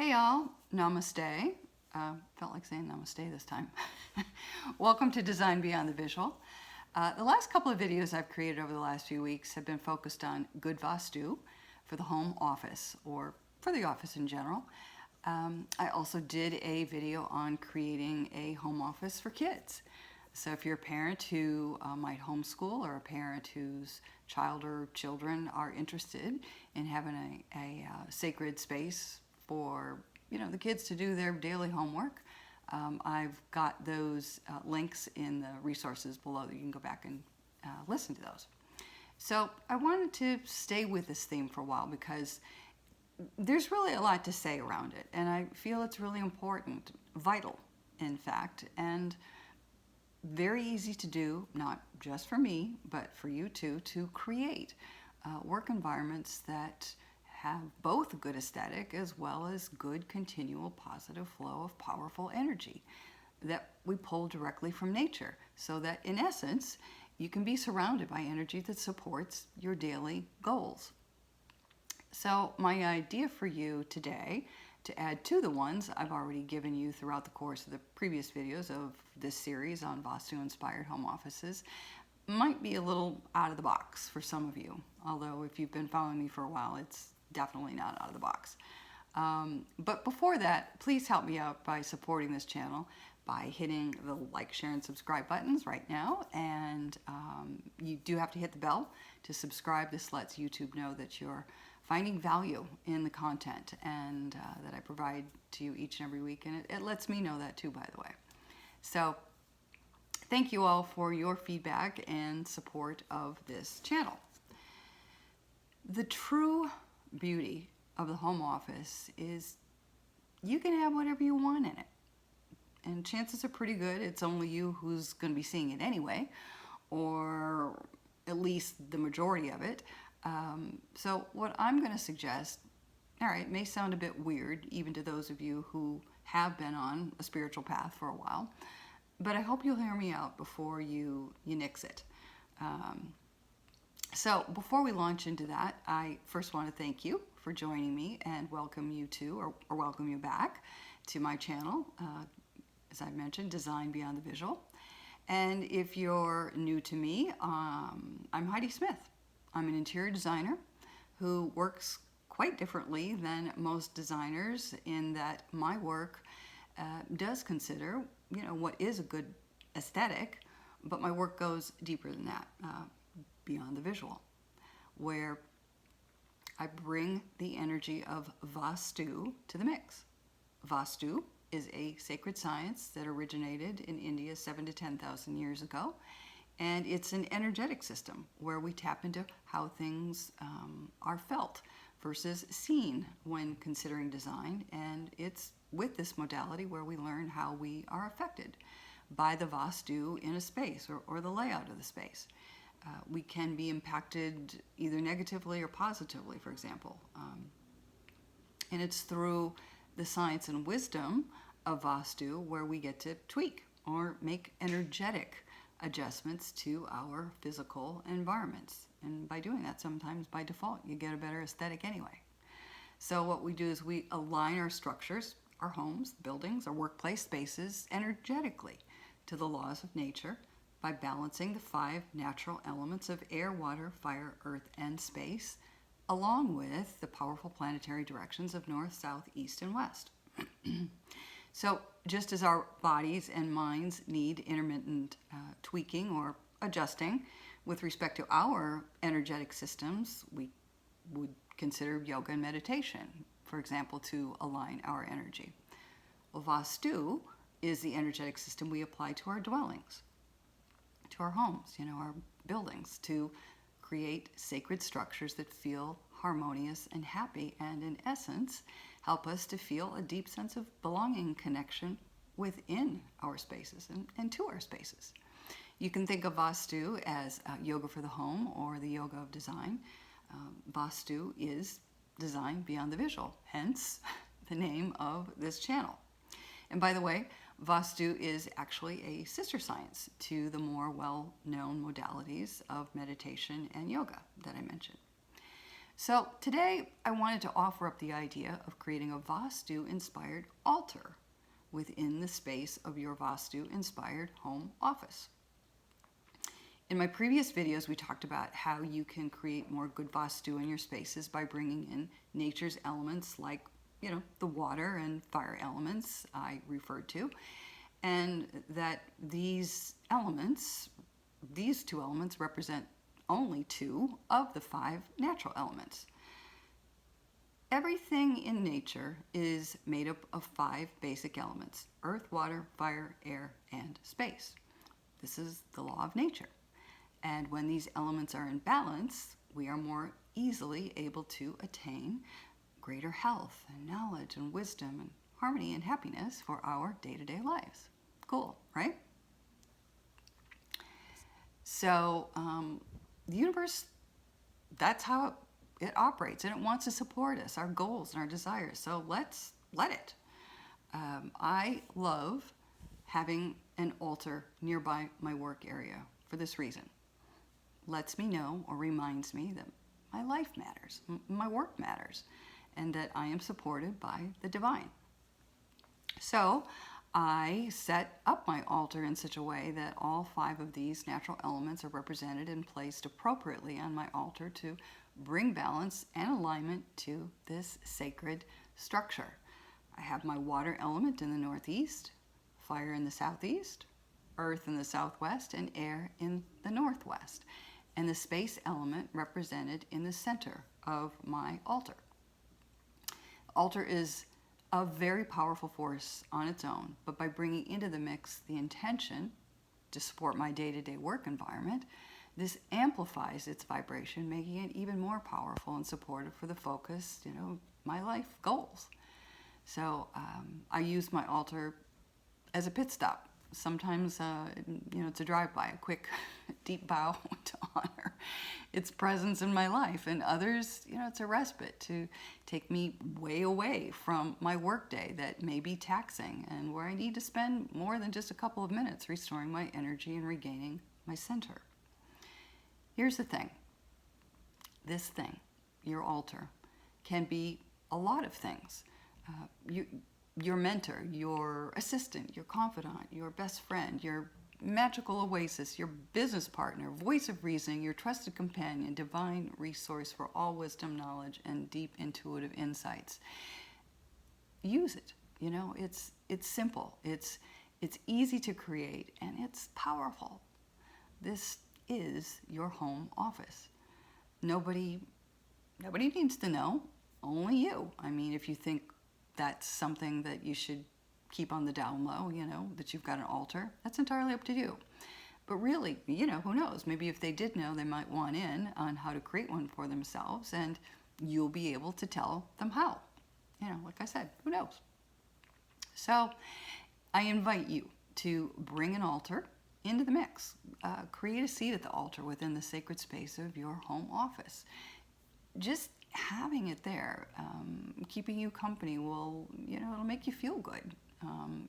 Hey y'all, namaste. Felt like saying namaste this time. Welcome to Design Beyond the Visual. The last couple of videos I've created over the last few weeks have been focused on good Vastu for the home office or for the office in general. I also did a video on creating a home office for kids. So if you're a parent who might homeschool or a parent whose child or children are interested in having a sacred space for the kids to do their daily homework, I've got those links in the resources below that you can go back and listen to those. So I wanted to stay with this theme for a while because there's really a lot to say around it, and I feel it's really important, vital in fact, and very easy to do, not just for me, but for you too, to create work environments that have both a good aesthetic as well as good continual positive flow of powerful energy that we pull directly from nature, so that in essence you can be surrounded by energy that supports your daily goals. So my idea for you today, to add to the ones I've already given you throughout the course of the previous videos of this series on Vastu-inspired home offices, might be a little out of the box for some of you. Although if you've been following me for a while, it's definitely not out of the box. But before that, please help me out by supporting this channel by hitting the like, share, and subscribe buttons right now. And you do have to hit the bell to subscribe. This lets YouTube know that you're finding value in the content and that I provide to you each and every week. And it lets me know that too, by the way. So thank you all for your feedback and support of this channel. The true beauty of the home office is you can have whatever you want in it. And chances are pretty good it's only you who's going to be seeing it anyway, or at least the majority of it. So what I'm going to suggest, all right, may sound a bit weird even to those of you who have been on a spiritual path for a while, but I hope you'll hear me out before you nix it. So before we launch into that, I first want to thank you for joining me and welcome you to, or welcome you back to my channel, as I mentioned, Design Beyond the Visual. And if you're new to me, I'm Heidi Smith. I'm an interior designer who works quite differently than most designers in that my work does consider, what is a good aesthetic, but my work goes deeper than that, beyond the visual, where I bring the energy of Vastu to the mix. Vastu is a sacred science that originated in India 7,000 to 10,000 years ago. And it's an energetic system where we tap into how things are felt versus seen when considering design. And it's with this modality where we learn how we are affected by the Vastu in a space or the layout of the space. We can be impacted either negatively or positively, for example. And it's through the science and wisdom of Vastu where we get to tweak or make energetic adjustments to our physical environments. And by doing that, sometimes by default, you get a better aesthetic anyway. So what we do is we align our structures, our homes, buildings, our workplace spaces energetically to the laws of nature by balancing the 5 natural elements of air, water, fire, earth, and space, along with the powerful planetary directions of north, south, east, and west. So just as our bodies and minds need intermittent tweaking or adjusting with respect to our energetic systems, we would consider yoga and meditation, for example, to align our energy. Well, Vastu is the energetic system we apply to our dwellings, to our homes, our buildings, to create sacred structures that feel harmonious and happy, and in essence, help us to feel a deep sense of belonging, connection within our spaces and to our spaces. You can think of Vastu as yoga for the home or the yoga of design. Vastu is design beyond the visual, hence the name of this channel. And by the way, Vastu is actually a sister science to the more well-known modalities of meditation and yoga that I mentioned. So today I wanted to offer up the idea of creating a Vastu-inspired altar within the space of your Vastu-inspired home office. In my previous videos, we talked about how you can create more good Vastu in your spaces by bringing in nature's elements like, the water and fire elements I referred to, and that these two elements represent only 2 of the 5 natural elements. Everything in nature is made up of 5 basic elements: earth, water, fire, air, and space. This is the law of nature. And when these elements are in balance, we are more easily able to attain greater health and knowledge and wisdom and harmony and happiness for our day-to-day lives. Cool, right? So the universe, that's how it operates, and it wants to support us, our goals and our desires. So let's let it. I love having an altar nearby my work area for this reason. Lets me know or reminds me that my life matters, my work matters, and that I am supported by the divine. So I set up my altar in such a way that all 5 of these natural elements are represented and placed appropriately on my altar to bring balance and alignment to this sacred structure. I have my water element in the northeast, fire in the southeast, earth in the southwest, and air in the northwest, and the space element represented in the center of my altar. Altar is a very powerful force on its own, but by bringing into the mix the intention to support my day-to-day work environment, this amplifies its vibration, making it even more powerful and supportive for the focused, my life goals. So I use my altar as a pit stop. Sometimes, it's a drive-by, a quick, deep bow to honor its presence in my life. And others, it's a respite to take me way away from my workday that may be taxing and where I need to spend more than just a couple of minutes restoring my energy and regaining my center. Here's the thing. This thing, your altar, can be a lot of things. Your mentor, your assistant, your confidant, your best friend, your magical oasis, your business partner, voice of reason, your trusted companion, divine resource for all wisdom, knowledge, and deep intuitive insights. Use it. It's simple. It's easy to create, and it's powerful. This is your home office. Nobody needs to know. Only you. I mean, if you think that's something that you should keep on the down low, that you've got an altar, that's entirely up to you. But really, who knows? Maybe if they did know, they might want in on how to create one for themselves, and you'll be able to tell them how. Like I said, who knows? So I invite you to bring an altar into the mix. Create a seat at the altar within the sacred space of your home office. Just having it there, keeping you company will, it'll make you feel good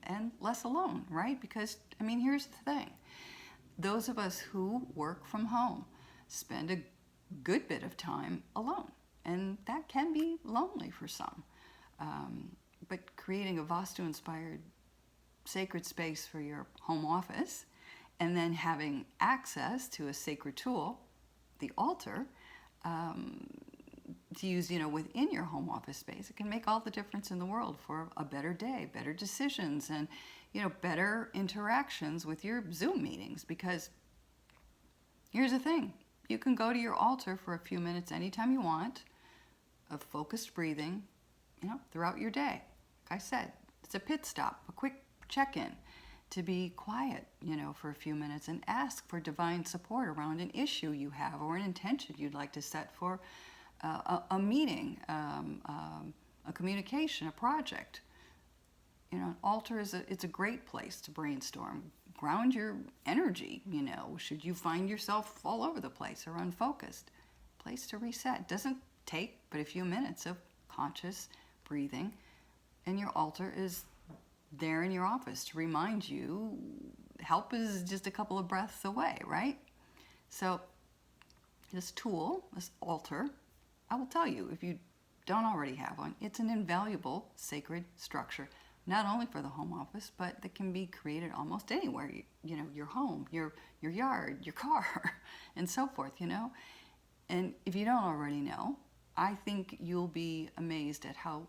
and less alone, right? Because, here's the thing. Those of us who work from home spend a good bit of time alone, and that can be lonely for some. But creating a Vastu-inspired sacred space for your home office, and then having access to a sacred tool, the altar, to use, within your home office space, it can make all the difference in the world for a better day, better decisions, and, better interactions with your Zoom meetings. Because here's the thing, you can go to your altar for a few minutes anytime you want of focused breathing, throughout your day. Like I said, it's a pit stop, a quick check-in to be quiet, for a few minutes and ask for divine support around an issue you have or an intention you'd like to set for a meeting, a communication, a project. An altar it's a great place to brainstorm. Ground your energy, should you find yourself all over the place or unfocused. Place to reset. Doesn't take but a few minutes of conscious breathing, and your altar is there in your office to remind you help is just a couple of breaths away, right? So this tool, this altar, I will tell you, if you don't already have one, it's an invaluable sacred structure, not only for the home office, but that can be created almost anywhere. You know, your home, your yard, your car, and so forth, you know. And if you don't already know, I think you'll be amazed at how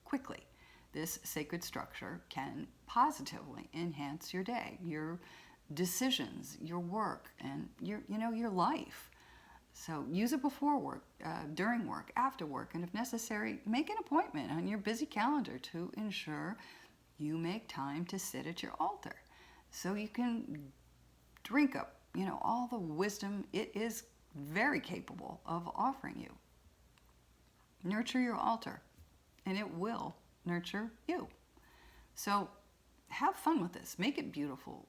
quickly this sacred structure can positively enhance your day, your decisions, your work, and your life. So use it before work, during work, after work, and if necessary, make an appointment on your busy calendar to ensure you make time to sit at your altar so you can drink up, all the wisdom it is very capable of offering you. Nurture your altar, and it will nurture you. So have fun with this. Make it beautiful.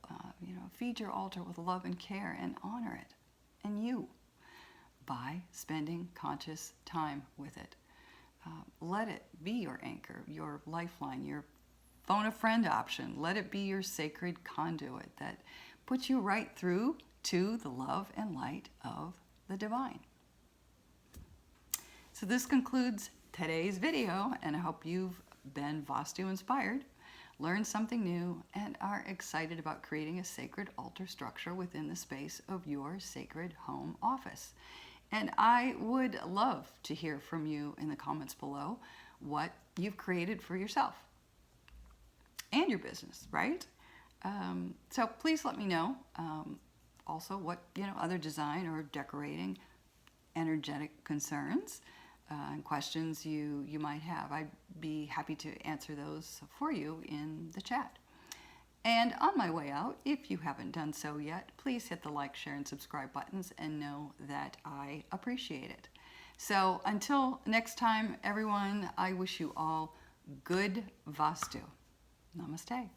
Feed your altar with love and care and honor it and you by spending conscious time with it. Let it be your anchor, your lifeline, your phone a friend option. Let it be your sacred conduit that puts you right through to the love and light of the divine. So this concludes today's video, and I hope you've been Vastu-inspired, learned something new, and are excited about creating a sacred altar structure within the space of your sacred home office. And I would love to hear from you in the comments below what you've created for yourself and your business, right? So please let me know also what other design or decorating energetic concerns and questions you might have. I'd be happy to answer those for you in the chat. And on my way out, if you haven't done so yet, please hit the like, share, and subscribe buttons and know that I appreciate it. So until next time, everyone, I wish you all good Vastu. Namaste.